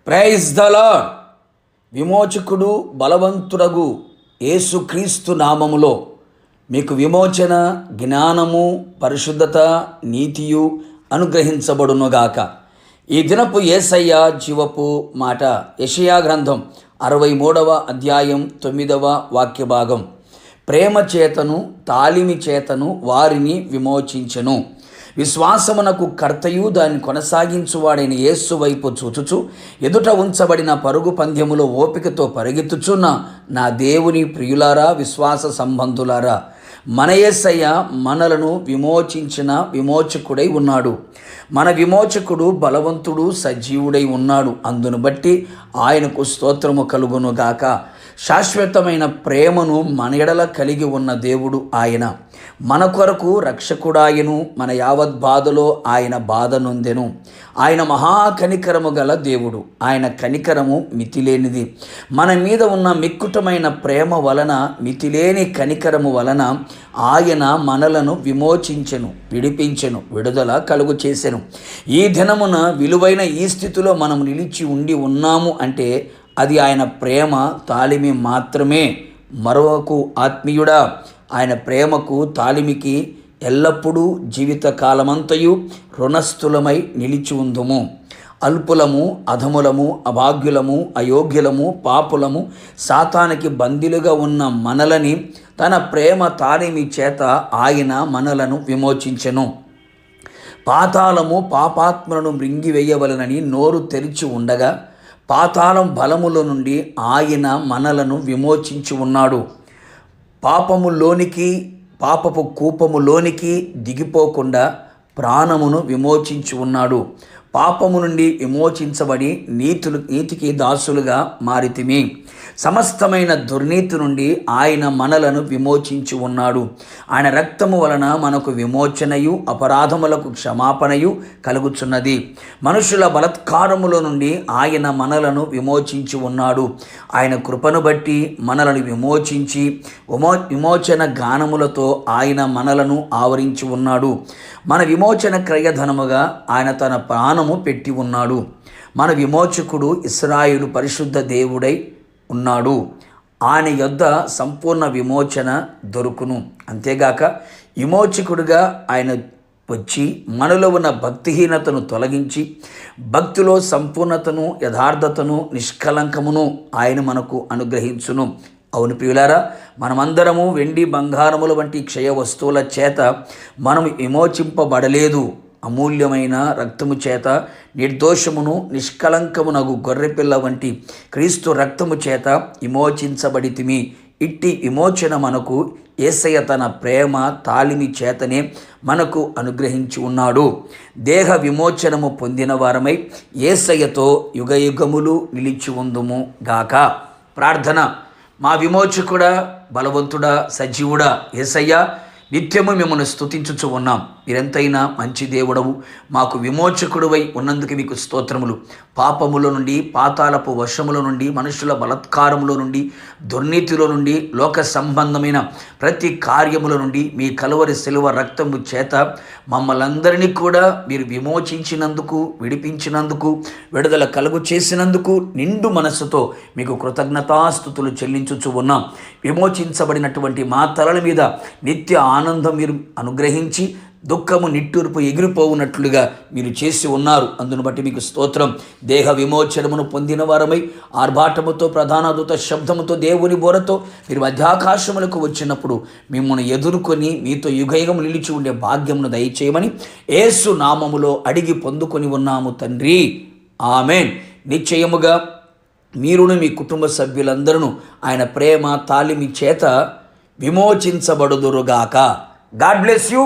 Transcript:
Praise the lord. విమోచకుడు బలవంతుడగు యేసుక్రీస్తు నామములో మీకు విమోచన, జ్ఞానము, పరిశుద్ధత, నీతియు అనుగ్రహించబడునుగాక. ఈ దినపు యేసయ్య జీవపు మాట యెషయా గ్రంథం 63వ అధ్యాయం 9వ వాక్య భాగం. ప్రేమ చేతను తాలిమి చేతను వారిని విమోచించెను. విశ్వాసమునకు కర్తయు దాన్ని కొనసాగించువాడైన యేసు వైపు చూచుచు ఎదుట ఉంచబడిన పరుగు పంద్యములో ఓపికతో పరిగెత్తుచున్న నా దేవుని ప్రియులారా, విశ్వాస సంబంధులారా, మన యేసయ్య మనలను విమోచించిన విమోచకుడై ఉన్నాడు. మన విమోచకుడు బలవంతుడు, సజీవుడై ఉన్నాడు. అందును బట్టి ఆయనకు స్తోత్రము కలుగునుగాక. శాశ్వతమైన ప్రేమను మన ఎడల కలిగి ఉన్న దేవుడు ఆయన. మన కొరకు రక్షకుడాయను. మన యావత్ బాధలో ఆయన బాధ నొందెను. ఆయన మహాకనికరము గల దేవుడు. ఆయన కనికరము మితిలేనిది. మన మీద ఉన్న మిక్కుటమైన ప్రేమ వలన, మితిలేని కనికరము వలన ఆయన మనలను విమోచించెను, విడిపించెను, విడుదల కలుగు చేసెను. ఈ దినమున విలువైన ఈ స్థితిలో మనం నిలిచి ఉండి ఉన్నాము అంటే అది ఆయన ప్రేమ తాలిమి మాత్రమే. మరొక ఆత్మీయుడా, ఆయన ప్రేమకు తాలిమికి ఎల్లప్పుడూ జీవిత కాలమంతయు రుణస్థులమై నిలిచి ఉందుము. అల్పులము, అధములము, అభాగ్యులము, అయోగ్యులము, పాపులము, సాతానికి బందీలుగా ఉన్న మనలని తన ప్రేమ తాలిమి చేత ఆయన మనలను విమోచించెను. పాతాళము పాపాత్మలను మృంగివేయవలనని నోరు తెరిచి ఉండగా పాతాళం బలముల నుండి ఆయన మనలను విమోచించి ఉన్నాడు. పాపములోనికి, పాపపు కూపములోనికి దిగిపోకుండా ప్రాణమును విమోచించి ఉన్నాడు. పాపము నుండి విమోచించబడి నీతికి దాసులుగా మారితిమి. సమస్తమైన దుర్నీతి నుండి ఆయన మనలను విమోచించి ఉన్నాడు. ఆయన రక్తము వలన మనకు విమోచనయు, అపరాధములకు క్షమాపణయు కలుగుచున్నది. మనుషుల బలత్కారముల నుండి ఆయన మనలను విమోచించి ఉన్నాడు. ఆయన కృపను బట్టి మనలను విమోచించి విమోచన గానములతో ఆయన మనలను ఆవరించి ఉన్నాడు. మన విమోచన క్రయధనముగా ఆయన తన ప్రాణము పెట్టి ఉన్నాడు. మన విమోచకుడు ఇశ్రాయేలు పరిశుద్ధ దేవుడై ఉన్నాడు. ఆయన యొద్ద సంపూర్ణ విమోచన దొరుకును. అంతేగాక విమోచకుడుగా ఆయన వచ్చి మనలో ఉన్న భక్తిహీనతను తొలగించి భక్తిలో సంపూర్ణతను, యథార్థతను, నిష్కలంకమును ఆయన మనకు అనుగ్రహించును. అవును ప్రియులారా, మనమందరము వెండి బంగారముల వంటి క్షయ వస్తువుల చేత మనం విమోచింపబడలేదు. అమూల్యమైన రక్తము చేత, నిర్దోషమును నిష్కలంకమునగు గొర్రెపిల్ల వంటి క్రీస్తు రక్తము చేత విమోచించబడితిమి. ఇట్టి విమోచన మనకు యేసయ్య తన ప్రేమ తాలిమి చేతనే మనకు అనుగ్రహించి ఉన్నాడు. దేహ విమోచనము పొందిన వారమై యేసయ్యతో యుగయుగములు నిలిచి ఉందుము గాక. ప్రార్థన. మా విమోచకుడా, బలవంతుడా, సజీవుడా యేసయ్య, నిత్యము మిమ్మల్ని స్తుతించుచు ఉన్నాం. మీరెంతైనా మంచి దేవుడవు, మాకు విమోచకుడువై ఉన్నందుకు మీకు స్తోత్రములు. పాపముల నుండి, పాతాళపు వశముల నుండి, మనుషుల బలత్కారముల నుండి, దుర్నీతిలో నుండి, లోక సంబంధమైన ప్రతి కార్యముల నుండి మీ కలువరి శిలువ రక్తము చేత మమ్మల్ందరినీ కూడా మీరు విమోచించినందుకు, విడిపించినందుకు, విడుదల కలుగు చేసినందుకు నిండు మనస్సుతో మీకు కృతజ్ఞతాస్తుతులు చెల్లించుచు ఉన్నాం. విమోచించబడినటువంటి మా తలల మీద నిత్య ఆనందం మీరు అనుగ్రహించి దుఃఖము నిట్టూర్పు ఎగిరిపోవునట్లుగా మీరు చేసి ఉన్నారు. అందును బట్టి మీకు స్తోత్రం. దేహ విమోచనమును పొందిన వారమై ఆర్భాటముతో, ప్రధాన దూత శబ్దముతో, దేవుని బోరతో మీరు మధ్యాకాశములకు వచ్చినప్పుడు మిమ్మల్ని ఎదుర్కొని మీతో యుగయుగము నిలిచి ఉండే భాగ్యమును దయచేయమని యేసు నామములో అడిగి పొందుకొని ఉన్నాము తండ్రి. ఆమేన్. నిశ్చయముగా మీరును మీ కుటుంబ సభ్యులందరూ ఆయన ప్రేమ తాలిమి చేత విమోచించబడుదురుగాక. God bless you.